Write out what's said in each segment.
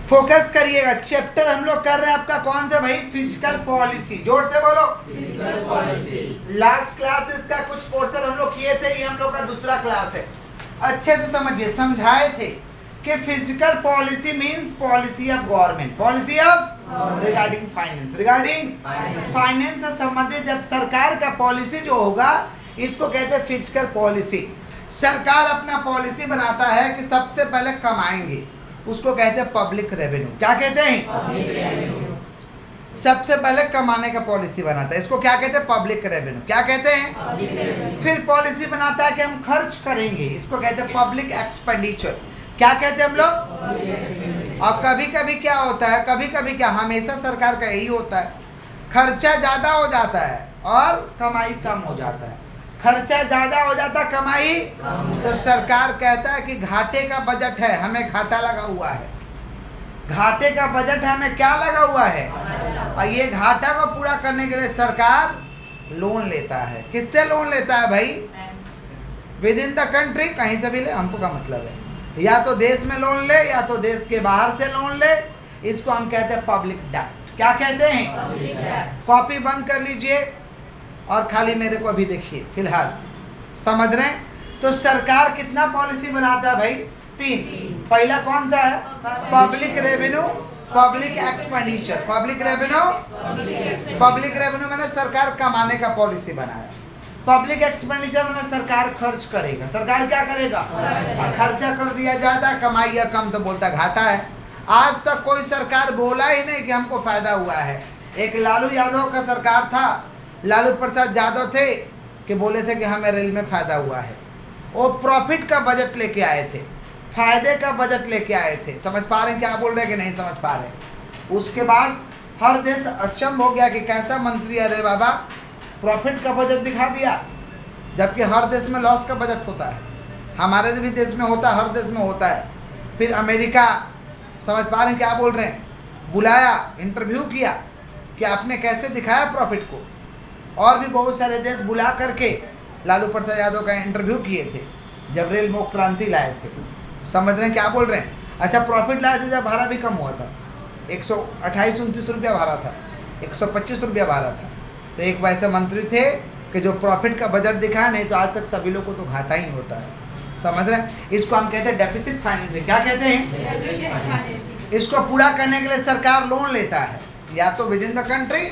Focus करिएगा। Chapter हम लोग कर रहे हैं आपका कौन सा भाई? Physical policy. जोर से बोलो। Physical policy. लास्ट क्लास इसका कुछ पोर्शन हम लोग किए थे, ये हम लोग का दूसरा क्लास है। अच्छे से समझिए, समझाए थे कि physical policy means policy of government, policy of regarding finance, regarding finance से संबंधित जब सरकार का पॉलिसी जो होगा इसको कहते हैं फिजिकल पॉलिसी। सरकार अपना पॉलिसी बनाता है कि सबसे पहले कमाएंगे, उसको कहते हैं पब्लिक रेवेन्यू। क्या कहते हैं? Public revenue. सबसे पहले कमाने का पॉलिसी बनाता है, इसको क्या कहते हैं? Public revenue. क्या कहते हैं? Public revenue. फिर पॉलिसी बनाता है कि हम खर्च करेंगे, इसको कहते हैं पब्लिक एक्सपेंडिचर। क्या कहते हैं हम लोग? और कभी कभी क्या होता है, कभी कभी क्या, हमेशा सरकार का यही होता है, खर्चा ज़्यादा हो जाता है और कमाई कम हो जाता है। खर्चा ज़्यादा हो जाता, कमाई तो सरकार कहता है कि घाटे का बजट है, हमें घाटा लगा हुआ है, घाटे का बजट है, हमें क्या लगा हुआ है, और ये घाटा को पूरा करने के लिए सरकार लोन लेता है। किससे लोन लेता है भाई? विद इन द कंट्री, कहीं से भी ले, हमको क्या मतलब है, या तो देश में लोन ले या तो देश के बाहर से लोन ले, इसको हम कहते हैं पब्लिक डेट। क्या कहते हैं? कॉपी बंद कर लीजिए और खाली मेरे को अभी देखिए, फिलहाल समझ रहे हैं? तो सरकार कितना पॉलिसी बनाता है भाई? 3। पहला कौन सा है? Public revenue, public expenditure. Public revenue, public revenue मैंने सरकार कमाने का पॉलिसी बनाया। पब्लिक एक्सपेंडिचर मैंने सरकार खर्च करेगा। सरकार क्या करेगा? खर्चा कर दिया ज़्यादा, कमाई या कम तो बोलता घाटा है। आज तक कोई सरकार बोला ही नहीं कि हमको फायदा हुआ है। एक लालू यादव का सरकार था, लालू प्रसाद यादव थे कि बोले थे कि हमें रेल में फ़ायदा हुआ है। वो प्रॉफिट का बजट लेके आए थे, फायदे का बजट लेके आए थे। समझ पा रहे हैं क्या बोल रहे हैं कि नहीं समझ पा रहे? उसके बाद हर देश अचंभ हो गया कि कैसा मंत्री, अरे बाबा प्रॉफिट का बजट दिखा दिया, जबकि हर देश में लॉस का बजट होता है। हमारे भी देश में होता है, हर देश में होता है। फिर अमेरिका, समझ पा रहे हैं क्या बोल रहे हैं, बुलाया, इंटरव्यू किया कि आपने कैसे दिखाया प्रॉफिट को। और भी बहुत सारे देश बुला करके लालू प्रसाद यादव का इंटरव्यू किए थे जब रेल मोक क्रांति लाए थे। समझ रहे हैं क्या बोल रहे हैं? अच्छा, प्रॉफिट लाए थे जब भाड़ा भी कम हुआ था, 128-29 रुपया भाड़ा था, 125 रुपया भाड़ा था। तो एक वैसे मंत्री थे कि जो प्रॉफिट का बजट दिखाया, नहीं तो आज तक सभी लोग को तो घाटा ही होता है। समझ रहे हैं? इसको हम कहते हैं डेफिसिट फाइनेंसिंग। क्या कहते हैं? इसको पूरा करने के लिए सरकार लोन लेता है, या तो विद इन द कंट्री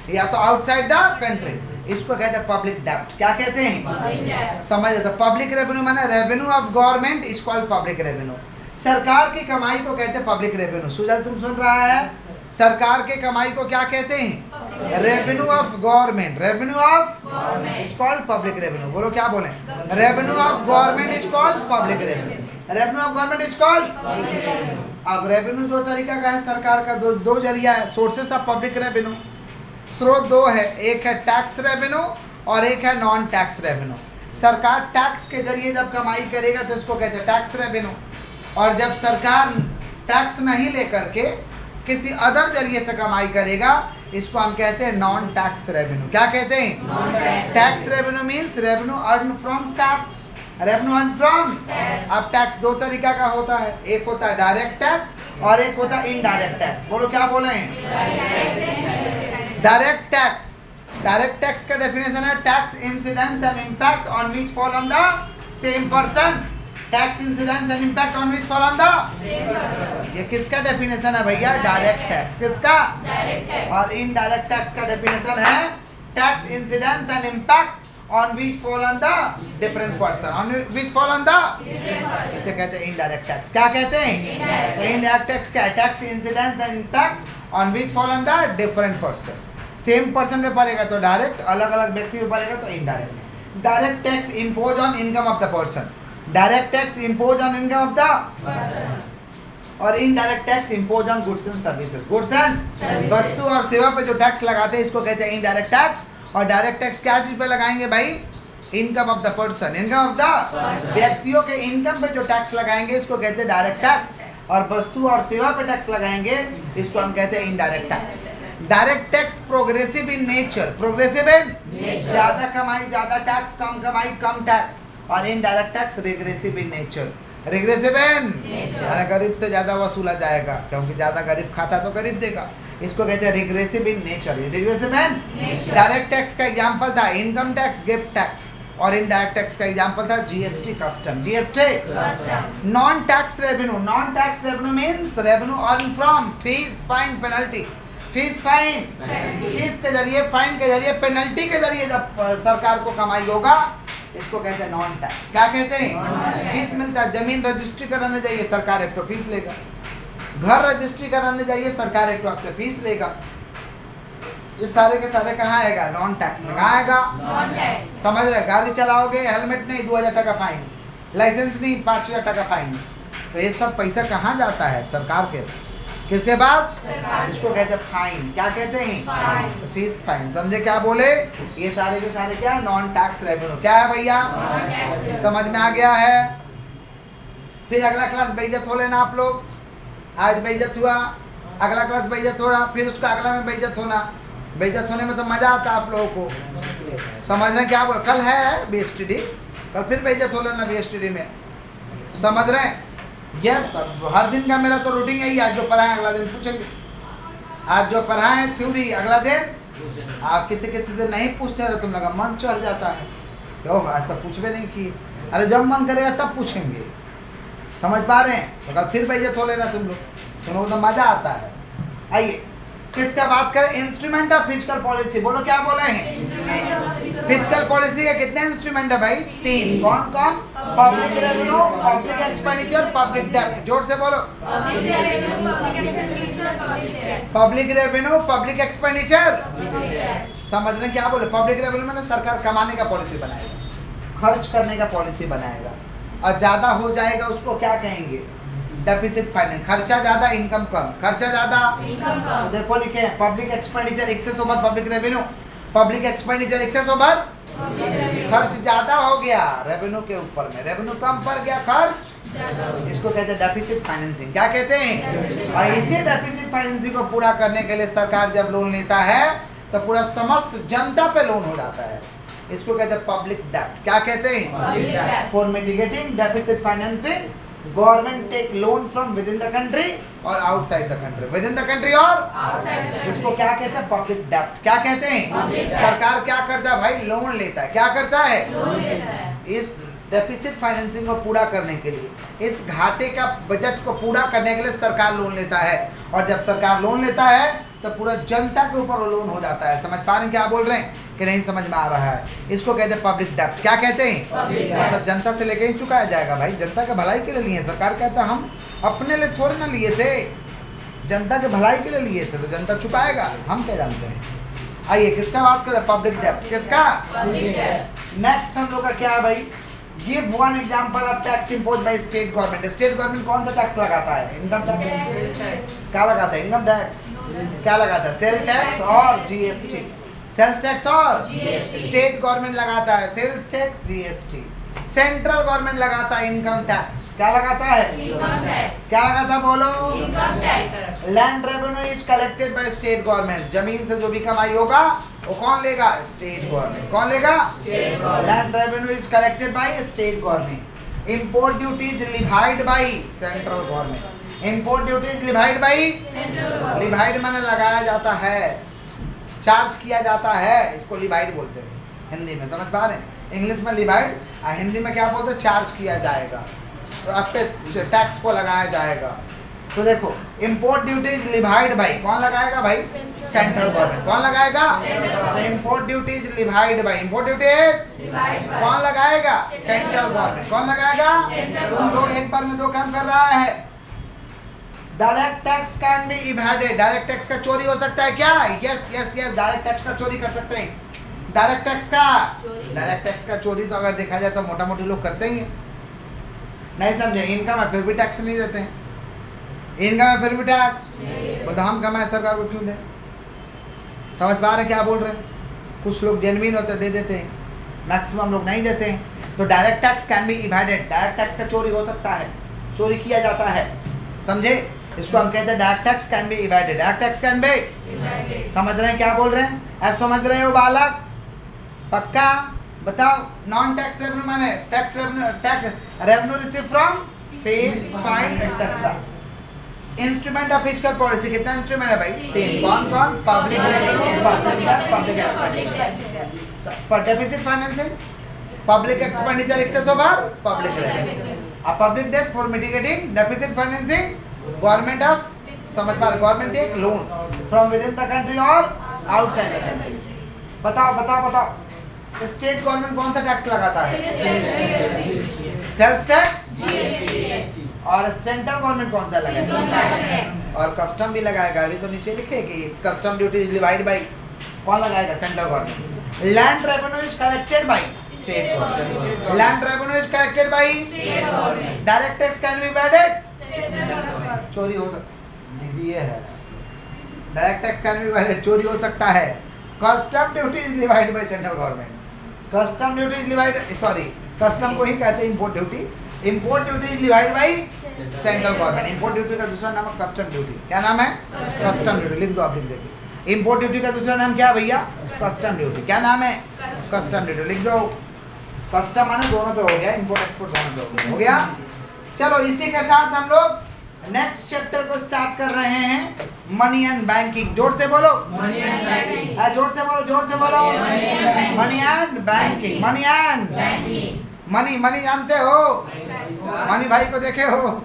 या तो आउटसाइड द कंट्री। इसको कहते हैं पब्लिक डेब्ट। क्या कहते हैं? समझ तो पब्लिक रेवेन्यू माने revenue of government is called public revenue. सरकार की कमाई को कहते हैं पब्लिक रेवेन्यू। सुजल तुम सुन रहा है? सरकार के कमाई को क्या कहते हैं? Revenue of government, revenue of is called public revenue. बोलो क्या बोले? Revenue of government is called public revenue, revenue of government is called. अब रेवेन्यू दो तरीका का है सरकार का, दो जरिया है, सोर्सेस ऑफ पब्लिक रेवेन्यू। स्रोत दो है, एक है टैक्स रेवेन्यू और एक है नॉन टैक्स रेवेन्यू। सरकार टैक्स के जरिए जब कमाई करेगा तो इसको कहते हैं टैक्स रेवेन्यू, और जब सरकार टैक्स नहीं लेकर के किसी अदर जरिए से कमाई करेगा, इसको हम कहते हैं नॉन टैक्स रेवेन्यू। क्या कहते हैं? Tax revenue means revenue earn from tax, revenue earn from. अब टैक्स दो तरीका का होता है, एक होता है डायरेक्ट टैक्स और एक होता है इनडायरेक्ट टैक्स। बोलो क्या बोले हैं? डायरेक्ट टैक्स, डायरेक्ट टैक्स का डेफिनेशन है tax incidence and impact on which fall on the same person. Tax incidence and impact on which fall on the same person. ये किसका डेफिनेशन है भैया? Direct tax. किसका? Direct tax. और indirect tax का definition है tax incidence and impact on which fall on the different person, on which fall on the different person, इसे कहते हैं इनडायरेक्ट टैक्स। क्या कहते हैं? तो इनडायरेक्ट टैक्स क्या है? Tax incidence and impact on which fall on the different person। Same person पे पड़ेगा तो डायरेक्ट, अलग अलग व्यक्ति पे पड़ेगा तो indirect. Direct tax impose on income of the person, direct tax impose on income of the person, और indirect tax impose on goods and services. Goods and वस्तु और सेवा पे जो टैक्स लगाते हैं इसको कहते हैं इनडायरेक्ट टैक्स। और डायरेक्ट टैक्स क्या चीज पे लगाएंगे भाई? Income of the person, income of the व्यक्तियों के इनकम पे जो टैक्स लगाएंगे इसको कहते हैं डायरेक्ट टैक्स, और वस्तु और सेवा पे टैक्स लगाएंगे इसको हम कहते हैं indirect tax. Direct tax progressive in nature, progressive in ज्यादा कमाई ज्यादा टैक्स, कम कमाई कम टैक्स, और indirect tax regressive in nature. Regressive in Nature. अरे गरीब से ज्यादा वसूला जाएगा, क्योंकि ज्यादा गरीब खाता तो गरीब देगा। इसको कहते हैं regressive in nature. Regressive in Nature. Direct tax का एग्जांपल था इनकम टैक्स, गिफ्ट टैक्स, और इनडायरेक्ट टैक्स का एग्जांपल था GST, custom. GST Custom. Non tax revenue. Non tax revenue means revenue earn from fees, fine, penalty. Fees, fine, Penalty. Fees के जरिए, fine के जरिए, penalty के जरिए जब सरकार को कमाई होगा, इसको कहते हैं नॉन टैक्स। क्या कहते हैं? Non-tax. फीस मिलता है। जमीन रजिस्ट्री कराने जाइए, सरकार एक तो फीस लेगा। घर रजिस्ट्री कराने जाइए, सरकार एक तो आपसे फीस लेगा। ये सारे के सारे कहाँ आएगा? नॉन टैक्स में। कहाँ आएगा? Non-tax. समझ रहे? गाड़ी चलाओगे, हेलमेट नहीं 2000 टका फाइन, लाइसेंस नहीं 5000 टका फाइन। तो ये सब पैसा कहाँ जाता है? सरकार के पास। किसके पास? सरकार। इसको कहते हैं फाइन। क्या कहते हैं? Fine. तो फीस, फाइन। समझे क्या बोले? ये सारे के सारे क्या है? Non tax revenue. क्या है भैया? Non-tax. समझ में आ गया है? फिर अगला क्लास बेइज्जत हो लेना आप लोग। आज बेइज्जत हुआ, अगला क्लास बेइज्जत हो रहा, फिर उसका अगला में बेइज्जत होना। बेइज्जत होने में तो मजा आता है आप लोगों को। समझ रहे हैं क्या बोल? कल है बीएसटीडी, कल फिर बेइज्जत हो लेना बीएसटीडी में। समझ रहे हैं? यस, हर दिन का मेरा तो रूटीन यही है। आज जो पढ़ाएं अगला दिन पूछेंगे। आज जो पढ़ाएं थ्योरी, अगला दिन आप किसी किसी दिन नहीं पूछते तो तुम लोग का मन चढ़ जाता है। क्यों? आज तो पूछबे नहीं किए। अरे जब मन करेगा तब पूछेंगे। समझ पा रहे हैं? तो कल फिर बेइज्जत हो लेना तुम लोग को तो मजा आता है। आइए किसका बात करें? Instrument of physical policy. बोलो क्या बोले हैं? Instrument of physical physical policy के कितने इंस्ट्रूमेंट है भाई? 3। कौन कौन? Public revenue, public expenditure, public डेब्ट। जोर से बोलो। Public revenue, public expenditure, public debt. Public revenue, public expenditure. Public debt. समझ रहे हैं क्या बोले? पब्लिक रेवेन्यू में सरकार कमाने का पॉलिसी बनाएगा, खर्च करने का पॉलिसी बनाएगा, और ज्यादा हो जाएगा उसको क्या कहेंगे? Deficit finance. खर्चा ज्यादा, इनकम कम। खर्चा ज्यादा, Income तो come. देखो लिखे हैं public expenditure excess over public revenue. Public expenditure excess over Public revenue. खर्च ज्यादा हो गया रेवेन्यू के ऊपर में, रेवेन्यू कम पड़ गया, खर्च। ज्यादा हो गया. इसको कहते हैं डेफिसिट फाइनेंसिंग। क्या कहते हैं? Deficit और इसी डेफिसिट फाइनेंसिंग को पूरा करने के लिए सरकार जब लोन लेता है तो पूरा समस्त जनता पे लोन हो जाता है। इसको कहते हैं पब्लिक डेब्ट। क्या कहते हैं? Public debt. For mitigating deficit financing government take loan from within the country और outside the country. Within the country और Outside the country. इसको क्या कहते हैं? पब्लिक डेब्ट। क्या कहते हैं? Public debt. सरकार क्या करता है भाई? लोन लेता है। क्या करता है? Loan लेता है. इस डेफिसिट फाइनेंसिंग को पूरा करने के लिए, इस घाटे का बजट को पूरा करने के लिए सरकार लोन लेता है। और जब सरकार लोन लेता है तो पूरा जनता के ऊपर वो लोन हो जाता है। समझ पा रहे हैं क्या बोल रहे हैं कि नहीं समझ में आ रहा है? इसको कहते हैं पब्लिक डेब्ट। क्या कहते हैं? Public debt. मतलब जनता से लेके ही चुकाया जाएगा भाई, जनता के भलाई के लिए लिए। सरकार कहता है हम अपने लिए थोड़े ना लिए थे, जनता के भलाई के लिए लिए थे, तो जनता चुकाएगा। हम क्या जानते हैं? आइए किसका बात करें? पब्लिक डेब्ट। किसका? Public debt. नेक्स्ट हम लोग का क्या है भाई? Give one example of tax impose by state government. State government कौन सा टैक्स लगाता है? Income tax. क्या लगाता है? Income tax. क्या लगाता है? सेल टैक्स और जीएसटी। सेल्स टैक्स और GST. स्टेट गवर्नमेंट लगाता है sales tax, GST. Central government लगाता है इनकम टैक्स। क्या लगाता है? Income tax. क्या लगाता है? बोलो। Income tax. Land revenue is collected by state government. जमीन से जो भी कमाई होगा वो कौन लेगा? State government. कौन लेगा? State government. Land revenue is collected by state government. Import duty is levied by central government. Import duty is levied by, Central government. Levied माने लगाया जाता है, चार्ज किया जाता है, इसको लिवाइड बोलते हैं हिंदी में। समझ पा रहे हैं? इंग्लिश में लिवाइड, हिंदी में क्या बोलते हैं? चार्ज किया जाएगा, तो आप पे टैक्स को लगाया जाएगा। तो देखो import duty is levied by, कौन लगाएगा भाई? Central government. कौन लगाएगा? Central तो government. Import duty is levied by, import duty Divide by. कौन लगाएगा? Central central government. कौन लगाएगा? Central तुम लोग government. एक बार में दो काम कर रहा है। Direct tax can be evaded. Direct tax का चोरी हो सकता है क्या? Yes yes yes, direct tax का चोरी कर सकते हैं। डायरेक्ट टैक्स का चोरी। डायरेक्ट टैक्स का चोरी तो अगर देखा जाए तो मोटा मोटी लोग करते ही हैं। नहीं समझे? इनकम है फिर भी टैक्स नहीं देते हैं, इनकम है फिर भी टैक्स बोलते हम कमाए, सरकार को क्यों दें? समझ पा रहे हैं क्या बोल रहे हैं? कुछ लोग जेन्युइन होते दे देते हैं, मैक्सिमम लोग नहीं देते हैं। तो direct tax can be evaded. Direct tax का चोरी हो सकता है, चोरी किया जाता है। समझे? इसको हम कहते हैं direct tax can be evaded. Direct tax can be, Divided. समझ रहे हैं क्या बोल रहे हैं? ऐसा समझ रहे हो बालक? पक्का बताओ। नॉन टैक्स रेवेन्यू माने tax revenue, tax revenue receive from fees, fine etcetera. Instrument of physical policy कितना इंस्ट्रूमेंट है भाई? 3। कौन कौन? Public revenue, public debt, public expenditure. पर deficit financing, public expenditure excess over public revenue. A public debt for mitigating deficit financing, government of, समझ पा रहे, government take loan from within the country और outside the country. बताओ बताओ बताओ, state government कौन सा टैक्स लगाता है? Sales tax. और सेंट्रल गवर्नमेंट कौन सा लगाएगा? और कस्टम भी लगाएगा। अभी तो नीचे लिखे कि custom duty is divide by, कौन लगाएगा? Central government. Land revenue is collected by state government. Land revenue is collected by state government. Direct tax can be evaded, चोरी हो सकता दीदी ये है। Direct tax can be evaded, चोरी हो सकता है। Custom duty is divide by central government. Custom duty is divide, sorry custom को ही कहते हैं import duty. Import duty is divide by central government. Import duty का दूसरा नाम है कस्टम ड्यूटी। क्या नाम है? Custom duty. लिख दो आप, लिख देखिए। इंपोर्ट ड्यूटी का दूसरा नाम क्या है भैया? Custom duty. क्या नाम है? Custom duty. लिख दो। कस्टम माने दोनों पे हो गया, इंपोर्ट एक्सपोर्ट दोनों पे हो गया। चलो इसी के साथ हम लोग नेक्स्ट चैप्टर को स्टार्ट कर रहे हैं, मनी एंड बैंकिंग। जोर से बोलो, मनी एंड बैंकिंग। जोर से बोलो, जोर से बोलो, money and banking. Money and banking. Money, money जानते हो? मनी भाई को देखे हो?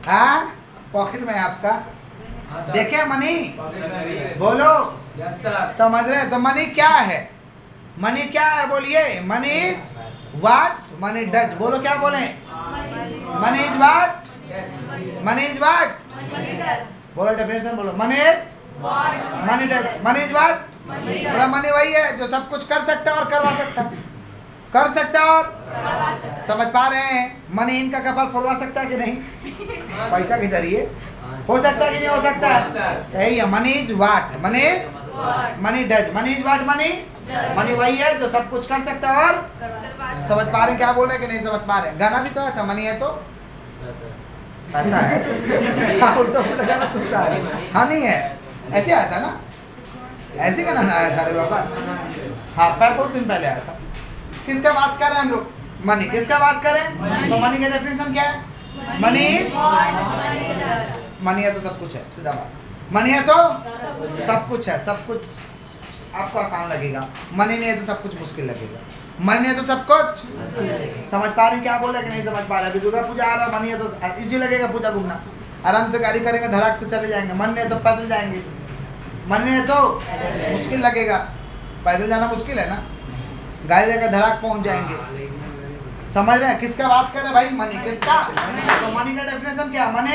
हाँ, पॉकेट में है आपका, देखे मनी? बोलो, समझ रहे? तो मनी क्या है? मनी क्या है बोलिए? Money is what, money does. बोलो क्या बोले? Money is what, money is what. बोलो डेफिनेशन बोलो। Money is money does, money is what. बोला मनी वही है जो सब कुछ कर सकता है और करवा सकता है। कर सकता है और समझ पा रहे हैं? मनी इनका कपाल फुलवा सकता है कि नहीं? पैसा के जरिए हो सकता है कि नहीं हो सकता है? यही है, money is what, money is money does. Money is what, money money वही है जो सब कुछ कर सकता है और समझ पा रहे हैं क्या बोल रहे हैं कि नहीं समझ पा रहे हैं? गाना भी तो आया था, मनी है तो पैसा है। उल्टा उल्टा गाना सुनता है। हाँ नहीं है, ऐसे आया था ना, ऐसे गाना ना आया था रे बाबा। हाँ बहुत दिन पहले आया था। किसका बात कर रहे हैं हम लोग? मनी। किसका बात करें? तो मनी का डेफिनेशन क्या है? मनी मनी है तो सब कुछ है, सीधा बात। मनी है तो सब कुछ है, सब कुछ आपको आसान लगेगा। मनी नहीं है तो सब कुछ मुश्किल लगेगा। मनी है तो सब कुछ समझ पा रहे हैं क्या बोल रहे कि नहीं समझ पा रहे? अभी दुर्गा पूजा आ रहा है, मनी है तो इजी लगेगा पूजा घूमना, आराम से गाड़ी करेंगे, धड़ाक से चले जाएंगे। मन नहीं है तो पैदल जाएंगे। मन नहीं है तो मुश्किल लगेगा, पैदल जाना मुश्किल है ना, गाड़ी लेकर धड़ाक पहुंच जाएंगे। समझ रहे हैं? किसका बात कर रहे हैं भाई? मनी। किसका? तो मनी का डेफिनेशन क्या? Money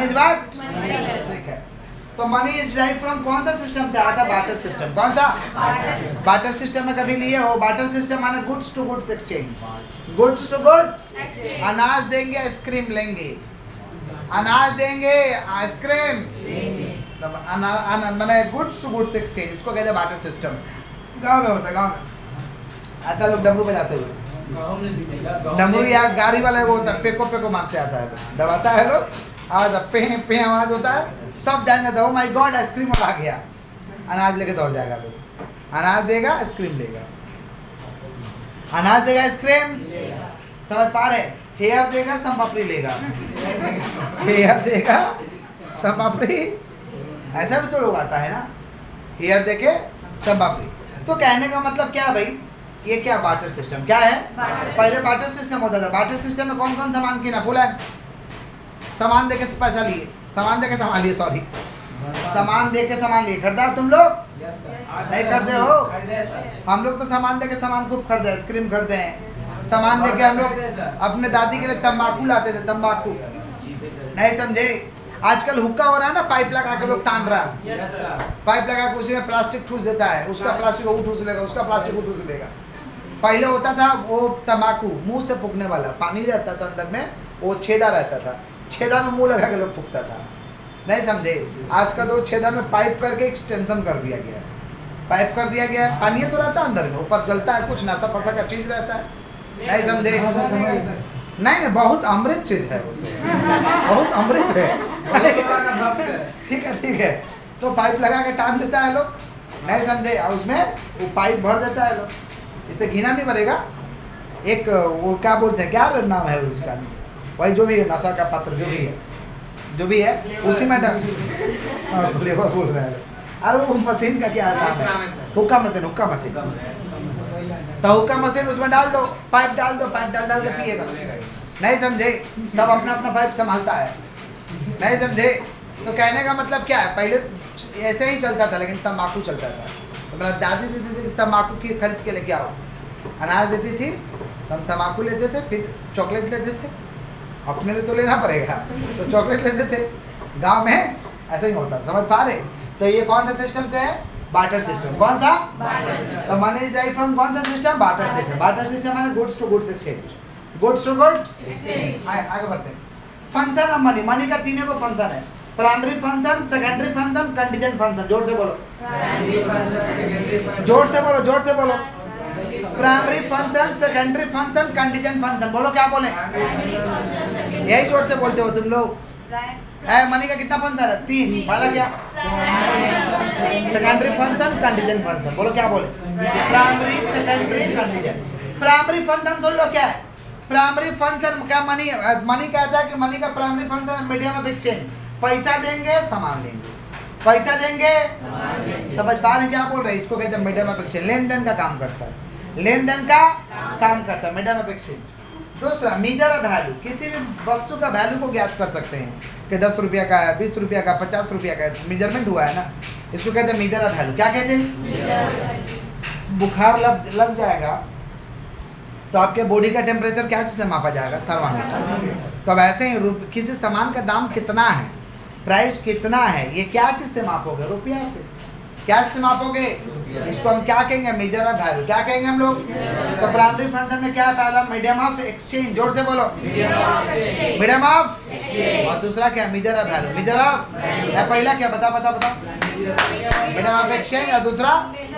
is what. ठीक है, तो मनी इज डिराइव्ड फ्रॉम कौन सा सिस्टम से आता? Barter system. कौन सा? बार्टर सिस्टम में कभी लिए हो? बार्टर सिस्टम माने goods to goods exchange. Goods to goods, अनाज देंगे आइसक्रीम लेंगे, अनाज देंगे आइसक्रीम माने गुड्स टू गुड्स एक्सचेंज, इसको कहते हैं बार्टर सिस्टम। गाँव में होता है, गाँव में आता लोग डमरू बजाते हुए। डमरू या गाड़ी वाले वो होता है, पेको पेको मारते आता है, दबाता है लोग, आवाज पे पे आवाज होता है, सब जान जाता है ओ माय गॉड आइसक्रीम आ गया। अनाज लेके दौड़ जाएगा लोग, अनाज देगा आइसक्रीम लेगा, अनाज देगा आइसक्रीम, समझ पा रहे? हेयर देगा संपापड़ी लेगा, हेयर देगा संपापड़ी, ऐसा भी तो लोग आता है ना, हेयर देके संपापड़ी। तो कहने का मतलब क्या है भाई? ये क्या बार्टर सिस्टम क्या है? पहले बार्टर सिस्टम होता था। बार्टर सिस्टम में कौन कौन सामान किना? बोला सामान देके पैसा लिए, सामान देके सामान लिए, सॉरी सामान देके सामान लिए। खरीदा तुम लोग? नहीं खरीदे हो? हम लोग तो सामान देके सामान खूब खरीदे, आइसक्रीम खरीदे हैं। सामान देके हम लोग अपने दादी के लिए तंबाकू लाते थे, तंबाकू। नहीं समझे? आजकल हुक्का हो रहा है ना, पाइप लगा के लोग टान रहा है, पाइप लगा के उसी में प्लास्टिक ठूस देता है, उसका प्लास्टिक वो ठूस लेगा, उसका प्लास्टिक वो ठूस लेगा। पहले होता था वो तंबाकू मुंह से फूकने वाला, पानी रहता था अंदर में, वो छेदा रहता था, छेदा में मुंह लगा के लोग फूकता था। नहीं समझे? आजकल तो छेदा में पाइप करके एक्सटेंशन कर दिया गया है, पाइप कर दिया गया है, पानी तो रहता है अंदर में, ऊपर जलता है, कुछ नशा फसा का चीज रहता है। नहीं समझे? नहीं नहीं, बहुत अमृत चीज है, बहुत अमृत है। ठीक है ठीक है, तो पाइप लगा के टान देता है लोग, नहीं समझे? और उसमें वो पाइप भर देता है लोग, इससे घिना नहीं भरेगा, एक वो क्या बोलते हैं, क्या नाम है उसका, वही जो भी है नशा का पत्र जो भी है उसी में लेबर बोल रहे हैं। अरे वो मशीन का क्या नाम है, हुक्का मशीन। तो हुक्का मशीन उसमें डाल दो, पाइप डाल के पिएगा। नहीं समझे, सब अपना अपना पाइप संभालता है, नहीं समझे। तो कहने का मतलब क्या है, पहले ऐसे ही चलता था लेकिन तम्बाकू चलता था। तो मेरा दादी देती थी तम्बाकू की खरीद के लेके आओ, अनाज देती थी, हम तम्बाकू लेते थे, फिर चॉकलेट लेते थे, अपने लिए तो लेना पड़ेगा तो चॉकलेट लेते थे। गांव में ऐसा ही होता, समझ पा रहे। तो ये कौन सा सिस्टम से है, बार्टर सिस्टम। कौन सा, तो मनी इज राइट फ्रॉम कौन सा system, barter system. Barter system माने goods to goods exchange, goods to goods आगे बढ़ते हैं। फंक्शन ऑफ मनी, मनी का तीनों को फंक्शन है, primary function, secondary function, contingent function. जोर से बोलो, जोर से बोलो। Primary function, secondary function, contingent function. बोलो क्या बोले, यही जोर से बोलते हो तुम लोग। मनी का कितना फंक्शन है, 3। पहला क्या, सेकेंडरी फंक्शन, कंटीजेंट फंक्शन। बोलो क्या बोले, primary, secondary, contingent. Primary function सुन लो क्या है, प्राइमरी फंक्शन क्या, मनी कहता है कि मनी का primary function medium of exchange. पैसा देंगे सामान लेंगे, पैसा देंगे, समझ पा रहे हैं क्या बोल रहे हैं। इसको कहते हैं मीडियम ऑफ एक्सचेंज, लेन देन का काम करता है, लेन देन का काम करता है मीडियम ऑफ एक्सचेंज। दूसरा मीजर ऑफ वैल्यू, किसी भी वस्तु का वैल्यू को ज्ञात कर सकते हैं कि 10 रुपया का है, 20 रुपया का, 50 रुपया का है, मेजरमेंट हुआ है ना, इसको कहते हैं मीजर ऑफ वैल्यू। क्या कहते हैं, बुखार लग जाएगा तो आपके बॉडी का टेम्परेचर क्या चीज़ से मापा जाएगा, थर्मामीटर। तो अब ऐसे ही किसी सामान का दाम कितना है, प्राइस कितना है, ये क्या चीज़ से मापोगे, रुपया से। क्या से मापोगे, इसको हम क्या कहेंगे, मेजर ऑफ वैल्यू। क्या कहेंगे हम लोग, तो प्राइमरी फंक्शन में क्या है, पहला मीडियम ऑफ एक्सचेंज। जोर से बोलो, मीडियम ऑफ, और दूसरा क्या, measure of value. Measure of, पहला क्या, बता मीडियम ऑफ एक्सचेंज, और दूसरा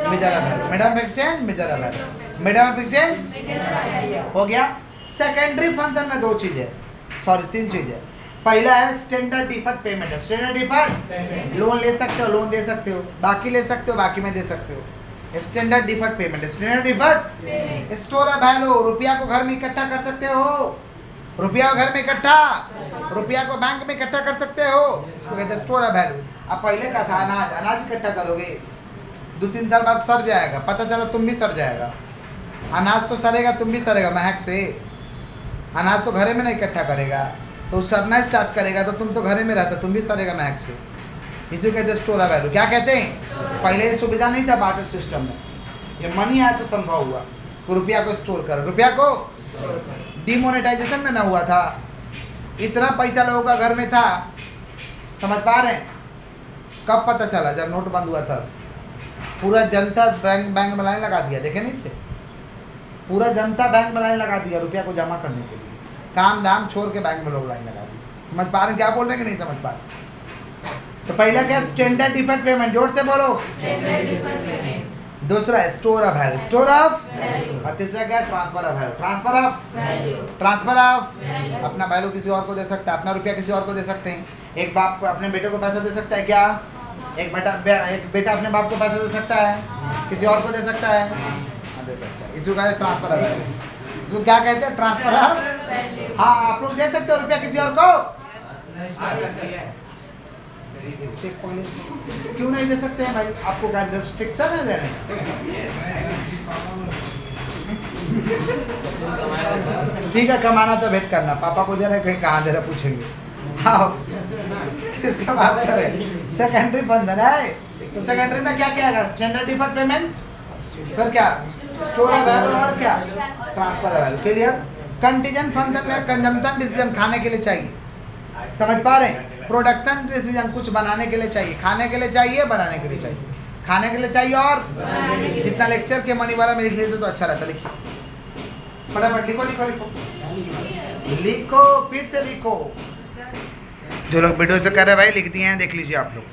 measure of value. Medium of exchange, measure of value, medium of exchange हो गया। सेकेंडरी फंक्शन में 2 चीज़ है, सॉरी 3 चीज़ है। पहला है standard deferred payment. Standard deferred, loan ले सकते हो, लोन दे सकते हो, बाकी ले सकते हो, बाकी में दे सकते हो। Standard deferred payment, standard deferred. Store of value, रुपया को घर में इकट्ठा कर सकते हो, रुपया को घर में इकट्ठा, रुपया को बैंक में इकट्ठा कर सकते हो, इसको कहते हैं स्टोर ऑफ वैल्यू। अब पहले का था अनाज, अनाज इकट्ठा करोगे 2-3 साल बाद सड़ जाएगा, पता चला तुम भी सड़ जाएगा। अनाज तो सड़ेगा, तुम भी सड़ेगा महक से। अनाज तो घरे में नहीं इकट्ठा करेगा तो सड़ना स्टार्ट करेगा, तो तुम तो घरे में रहता, तुम भी सड़ेगा महक से। इसी को कहते हैं स्टोर ऑफ वैल्यू। क्या कहते हैं, पहले ये सुविधा नहीं था बार्टर सिस्टम में, ये मनी आया तो संभव हुआ तो रुपया को स्टोर कर, रुपया को डिमोनेटाइजेशन में ना हुआ था, इतना पैसा लोगों का घर में था, समझ पा रहे हैं। कब पता चला, जब नोट बंद हुआ था, पूरा जनता बैंक में लाइन लगा दिया, देखे नहीं थे, पूरा जनता बैंक में लाइन लगा दिया रुपया को जमा करने के लिए, काम धाम छोड़ के बैंक में लोग लाइन लगा दी। समझ पा रहे हैं क्या बोल रहे हैं कि नहीं समझ पा रहे। तो पहला क्या, स्टैंडर्ड डिफर्ड पेमेंट। जोर से बोलो, दूसरा store of value, store of, और तीसरा क्या, transfer of value, transfer of. अपना वैल्यू किसी और को दे सकता है, अपना रुपया किसी और को दे सकते हैं। एक बाप को अपने बेटे को पैसा दे सकता है क्या, एक बेटा अपने बाप को पैसा दे सकता है, किसी और को दे सकता है, दे सकता है। इसको कहते हैं ट्रांसफर ऑफ वैल्यू। इसको क्या कहते हैं, ट्रांसफर ऑफ। हाँ, आप लोग दे सकते हो रुपया किसी और को, क्यों नहीं दे सकते हैं भाई, आपको क्या रिस्ट्रिक्शन है देने। ठीक है, कमाना तो वेट करना, पापा को दे रहे कहीं कहाँ दे रहे पूछेंगे। हाँ, किसका बात करें, सेकेंडरी फंक्शन है। तो सेकेंडरी में क्या किया, स्टैंडर्ड डिफर्ड पेमेंट, फिर क्या, स्टोर ऑफ वैल्यू, और क्या, transfer of value. Clear. Contingent function में कंजम्पशन डिसीजन, खाने के लिए चाहिए, समझ पा रहे हैं। प्रोडक्शन डिसीजन, कुछ बनाने के लिए चाहिए, खाने के लिए चाहिए, बनाने के लिए चाहिए, खाने के लिए चाहिए, और जितना लेक्चर के मनी वाला में लिख लेते तो अच्छा रहता। लिखिए फटाफट, लिखो लिखो लिखो लिखो, फिर से लिखो। जो लोग वीडियो से कर रहे हैं भाई, लिख दिए हैं, देख लीजिए आप लोग।